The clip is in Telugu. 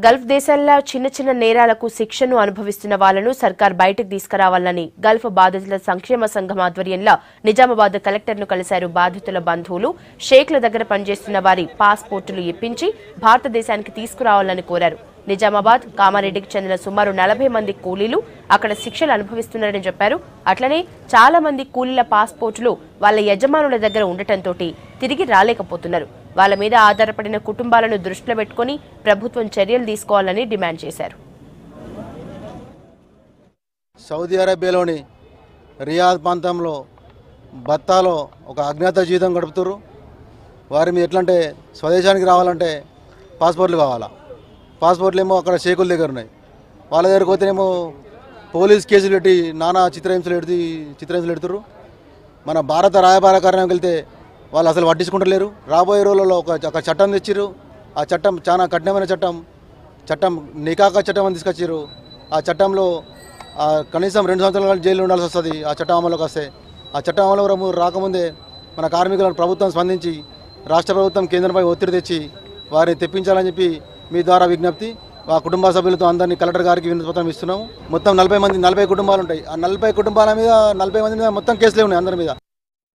గల్ఫ్ దేశాల్లో చిన్న చిన్న నేరాలకు శిక్షను అనుభవిస్తున్న వాళ్లను సర్కార్ బయటకు తీసుకురావాలని గల్ఫ్ బాధితుల సంక్షేమ సంఘం ఆధ్వర్యంలో నిజామాబాద్ కలెక్టర్ను కలిశారు. బాధితుల బంధువులు షేక్ల దగ్గర పనిచేస్తున్న వారి పాస్పోర్టులు ఇప్పించి భారతదేశానికి తీసుకురావాలని కోరారు. నిజామాబాద్ కామారెడ్డికి చెందిన సుమారు 40 మంది కూలీలు అక్కడ శిక్షలు అనుభవిస్తున్నారని చెప్పారు. అట్లనే చాలా మంది కూలీల పాస్పోర్టులు వాళ్ళ యజమానుల దగ్గర ఉండటంతో తిరిగి రాలేకపోతున్నారు. వాళ్ళ మీద ఆధారపడిన కుటుంబాలను దృష్టిలో పెట్టుకుని ప్రభుత్వం చర్యలు తీసుకోవాలని డిమాండ్ చేశారు. సౌదీ అరేబియాలోని రియాద్ ప్రాంతంలో బత్తాలో ఒక అజ్ఞాత జీవితం గడుపుతారు. వారి మీద ఎట్లంటే స్వదేశానికి రావాలంటే పాస్పోర్ట్లు కావాలా. పాస్పోర్ట్లు ఏమో అక్కడ షేకుల దగ్గర ఉన్నాయి. వాళ్ళ దగ్గరకు పోతేనేమో పోలీస్ కేసులు పెట్టి నానా చిత్రహింసలు పెడుతున్నారు. మన భారత రాయబార కార్యాలయంకి వెళ్తే వాళ్ళు అసలు పట్టించుకుంటలేరు. రాబోయే రోజుల్లో ఒక చట్టం తెచ్చిర్రు. ఆ చట్టం చాలా కఠినమైన చట్టం నికాకా చట్టం అని తీసుకొచ్చారు. ఆ చట్టంలో కనీసం 2 సంవత్సరాల జైలు ఉండాల్సి వస్తుంది. ఆ చట్టం అమలుకి వస్తే ఆ చట్టం అమలు రాకముందే మన కార్మికులను ప్రభుత్వం స్పందించి రాష్ట్ర ప్రభుత్వం కేంద్రంపై ఒత్తిడి తెచ్చి వారిని తెప్పించాలని చెప్పి మీ ద్వారా విజ్ఞప్తి. ఆ కుటుంబ సభ్యులతో అందరినీ కలెక్టర్ గారికి వినతిపత్రం ఇస్తున్నాము. మొత్తం 40 కుటుంబాలు ఉంటాయి. ఆ 40 కుటుంబాల మీద 40 మంది మీద మొత్తం కేసులే ఉన్నాయి అందరి మీద.